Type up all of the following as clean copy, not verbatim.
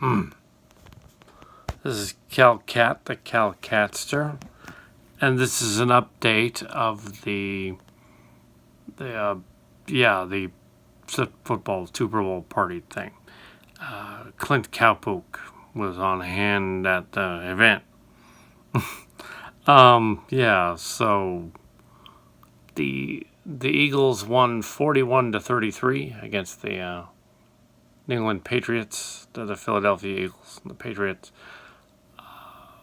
This is Kal Kat, the Kal Katster, and this is an update of the football Super Bowl party thing. Clint Cowpoke was on hand at the event. So the Eagles won 41-33 against the New England Patriots, the Philadelphia Eagles, and the Patriots.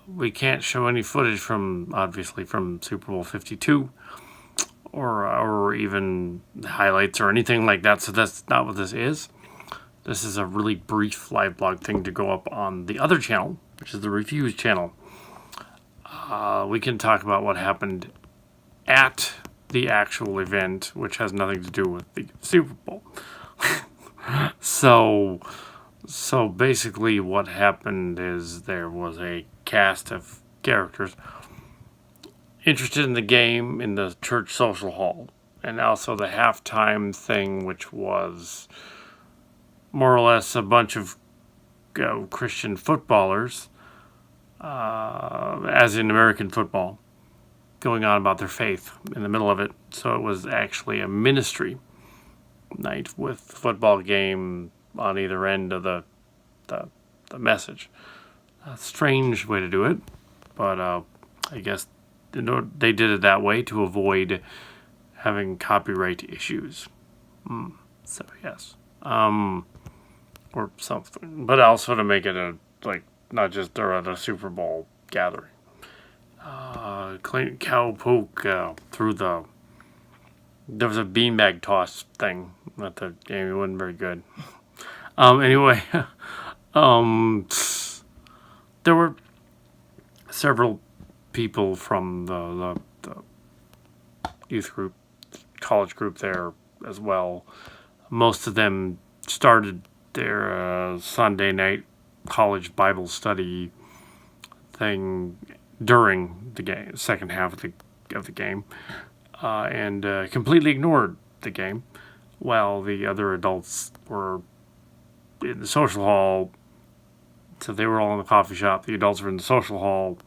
We can't show any footage from Super Bowl 52 or even highlights or anything like that, so that's not what this is. This is a really brief live blog thing to go up on the other channel, which is the Reviews channel. We can talk about what happened at the actual event, which has nothing to do with the Super Bowl. So basically what happened is there was a cast of characters interested in the game in the church social hall, and also the halftime thing, which was more or less a bunch of Christian footballers, as in American football, going on about their faith in the middle of it. So it was actually a ministry night with football game on either end of the message. A strange way to do it, but I guess they did it that way to avoid having copyright issues. So yes, or something, but also to make it not just they're at a Super Bowl gathering. Clint Cowpoke there was a beanbag toss thing at the game. It wasn't very good. Anyway, there were several people from the youth group, college group there as well. Most of them started their Sunday night college Bible study thing during the game, second half of the game, and completely ignored the game, while the other adults were in the social hall. So they were all in the coffee shop. The adults were in the social hall,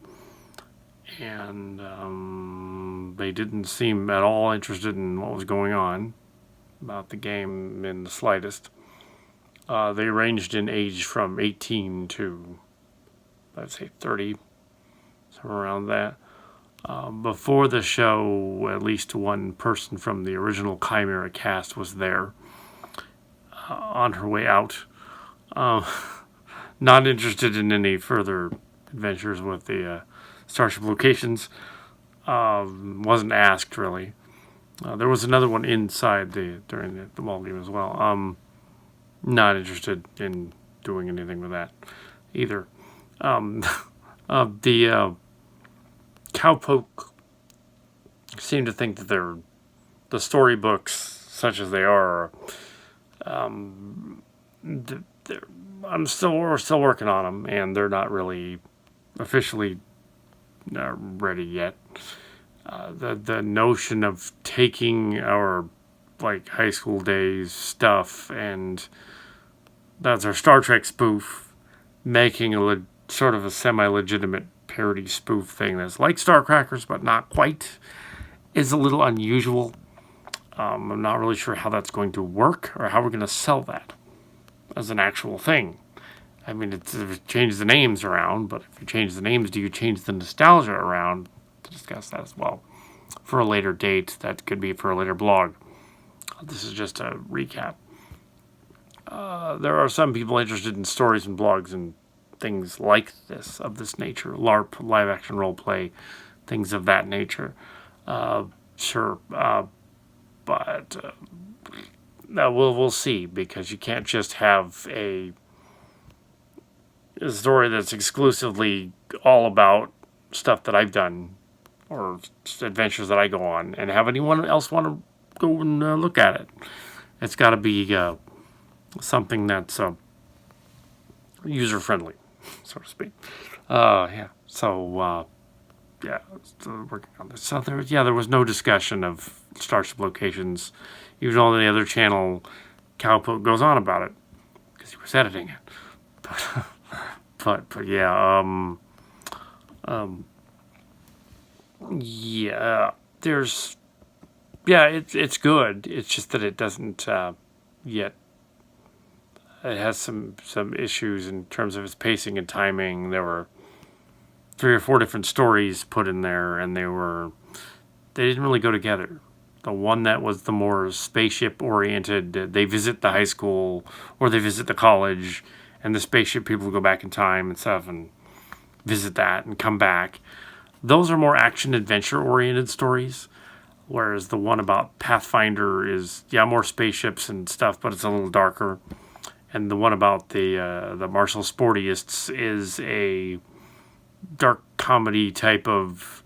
and they didn't seem at all interested in what was going on about the game in the slightest. They ranged in age from 18 to, let's say, 30, somewhere around that. Before the show, at least one person from the original Chimera cast was there on her way out. Not interested in any further adventures with the Starship Locations. Wasn't asked, really. There was another one inside during the ball game as well. Not interested in doing anything with that either. The Cowpoke seem to think that the storybooks, such as they are, we're still working on them, and they're not really officially ready yet. The notion of taking our high school days stuff, and that's our Star Trek spoof, making sort of a semi-legitimate parody spoof thing that's like Star Crackers but not quite, is a little unusual. I'm not really sure how that's going to work or how we're going to sell that as an actual thing. I mean, it changes the names around, but if you change the names, do you change the nostalgia around? To discuss that as well for a later date. That could be for a later blog. This is just a recap. There are some people interested in stories and blogs and things like this, of this nature, LARP, live action role play, things of that nature. Sure, but we'll see, because you can't just have a story that's exclusively all about stuff that I've done or adventures that I go on and have anyone else want to go and look at it. It's got to be something that's user friendly, so to speak. So still working on this. So there was no discussion of Starship Locations, even though the other channel, Cowpoke, goes on about it because he was editing it. But but yeah, um, yeah. There's yeah, it's good. It's just that it doesn't yet. It has some issues in terms of its pacing and timing. There were 3 or 4 different stories put in there, and they didn't really go together. The one that was the more spaceship oriented, they visit the high school or they visit the college, and the spaceship people go back in time and stuff and visit that and come back. Those are more action adventure oriented stories, whereas the one about Pathfinder is more spaceships and stuff, but it's a little darker. And the one about the martial sportists is a dark comedy type of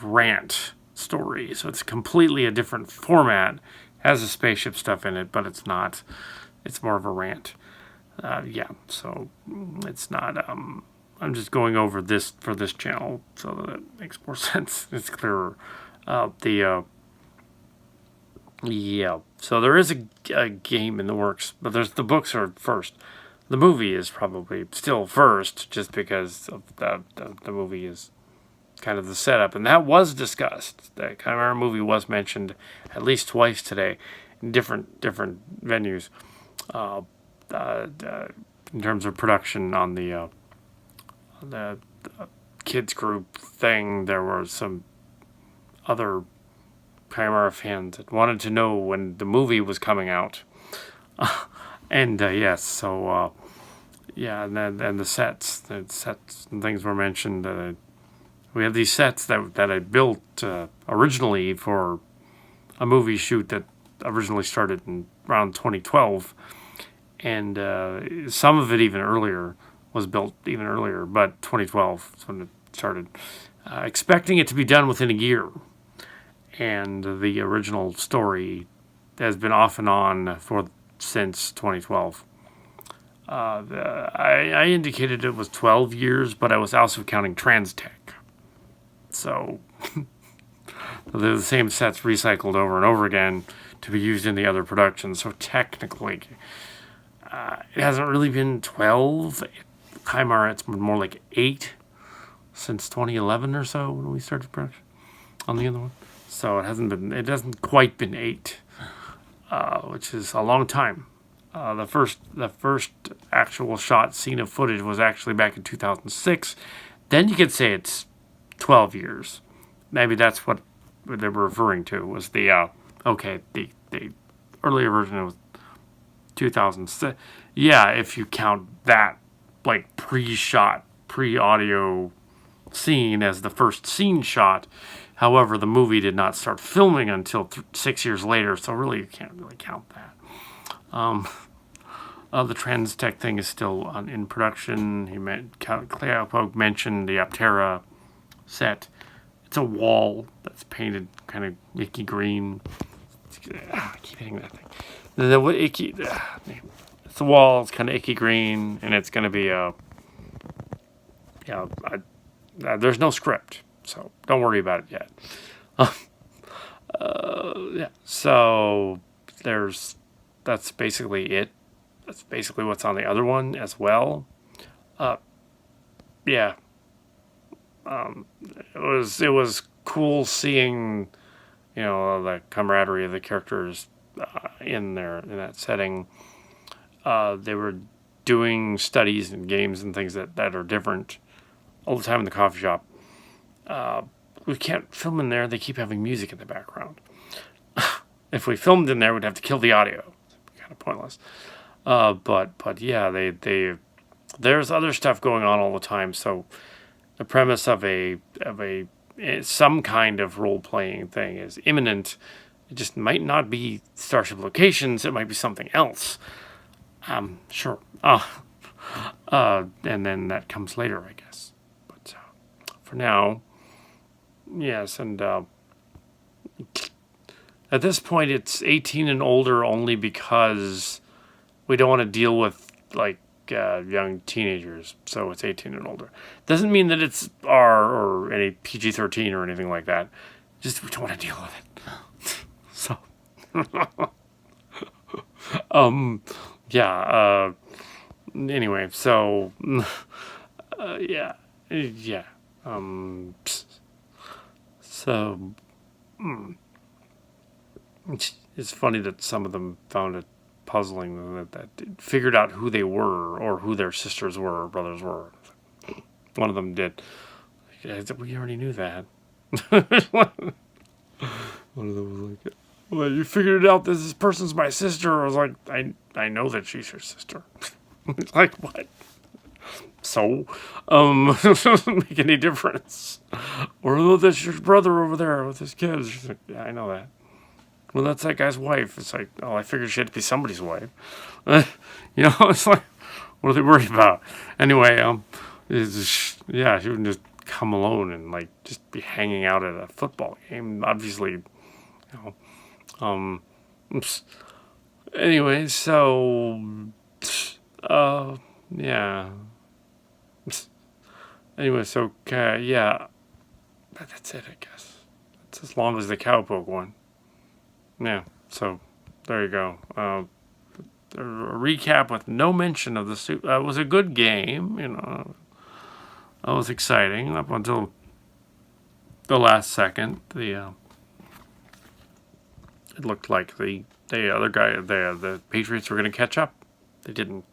rant story. So it's completely a different format. Has a spaceship stuff in it, but it's not. It's more of a rant. So it's not. I'm just going over this for this channel so that it makes more sense. It's clearer. So there is a game in the works, but the books are first. The movie is probably still first, just because of the movie is kind of the setup, and that was discussed. The Chimera movie was mentioned at least twice today in different venues. In terms of production on the kids group thing, there were some other Chimera fans that wanted to know when the movie was coming out. And yes, so and then the sets and things were mentioned. We have these sets that I built originally for a movie shoot that originally started in around 2012, and some of it even earlier was built even earlier, but 2012 is when it started. Expecting it to be done within a year, and the original story has been off and on since 2012. I indicated it was 12 years, but I was also counting Transtech. So they're the same sets recycled over and over again to be used in the other productions. So technically, it hasn't really been 12. Chimera, it's been more like 8 since 2011 or so when we started production on the other one. So it hasn't quite been 8, which is a long time. The first actual shot scene of footage was actually back in 2006. Then you could say it's 12 years. Maybe that's what they were referring to, was the earlier version was 2006. Yeah, if you count that like pre-audio scene as the first scene shot. However, the movie did not start filming until 6 years later, so really you can't really count that. The Transtech thing is still in production. Cleo mentioned the Aptera set. It's a wall that's painted kind of icky green. I keep hitting that thing. It's a wall. It's kind of icky green, and it's going to be there's no script, so don't worry about it yet. So that's basically it. That's basically what's on the other one as well. It was cool seeing, the camaraderie of the characters in that setting. They were doing studies and games and things that are different all the time in the coffee shop. We can't film in there. They keep having music in the background. If we filmed in there, we'd have to kill the audio. It's kind of pointless. But yeah, there's other stuff going on all the time. So the premise of some kind of role playing thing is imminent. It just might not be Starship Locations. It might be something else. Sure. And then that comes later, I guess. But for now, yes. And at this point, it's 18 and older only because we don't want to deal with young teenagers, so it's 18 and older. Doesn't mean that it's R or any PG-13 or anything like that. Just we don't want to deal with it. So, anyway, so Yeah, yeah. Um, so it's funny that some of them found it puzzling that figured out who they were or who their sisters were or brothers were. One of them did. We already knew that. One of them was like, "Well, you figured it out. This person's my sister." I was like, I know that she's your sister." It's like, what? So, doesn't make any difference. Or, oh, that's your brother over there with his kids. She's like, yeah, I know that. Well, that's that guy's wife. It's like, oh, I figured she had to be somebody's wife. It's like, what are they worried about? Anyway, yeah, she wouldn't just come alone and like just be hanging out at a football game. Obviously, um, anyway, so, yeah. Anyway, so, yeah, that's it, I guess. It's as long as the cowpoke one. Yeah, so there you go. A recap with no mention of the suit. It was a good game, It was exciting up until the last second. It looked like the other guy, the Patriots were going to catch up. They didn't.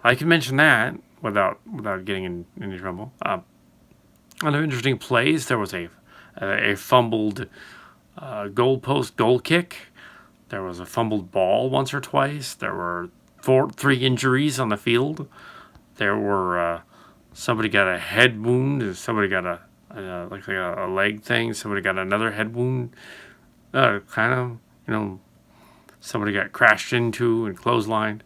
I can mention that without getting in any trouble. On interesting plays, there was a fumbled goalpost goal kick. There was a fumbled ball once or twice. There were three injuries on the field. There were somebody got a head wound. Somebody got a leg thing. Somebody got another head wound. Kind of, somebody got crashed into and clotheslined.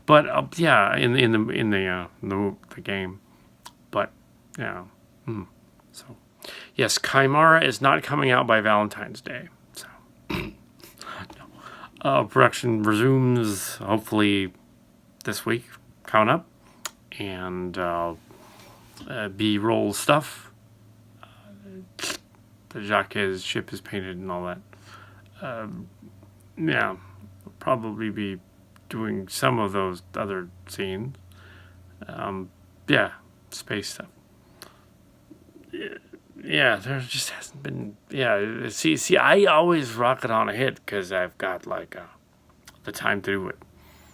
But yeah, in the game. But yeah, so yes, Chimera is not coming out by Valentine's Day. So production resumes hopefully this week coming up, and B-roll stuff. The Jacques ship is painted and all that. Yeah, we'll probably be doing some of those other scenes. Yeah, space stuff. Yeah, there just hasn't been. Yeah, see, I always rock it on a hit because I've got like the time to do it.